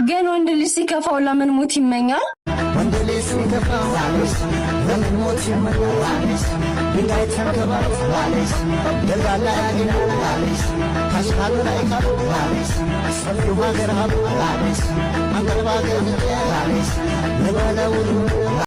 ግን ወንድ ልጅ ሲከፋው ለምን ሞት ይመኛል? ወንድ ልጅ ሲከፋው ለምን ሞት ይመኛል? ድንጋይ ተንከባሎ ደላላ ያገኛል ካሽካሉ ላይ ካሉ ሰፊው ሀገር ሀሉ አንቀልባገር ለበለውሉ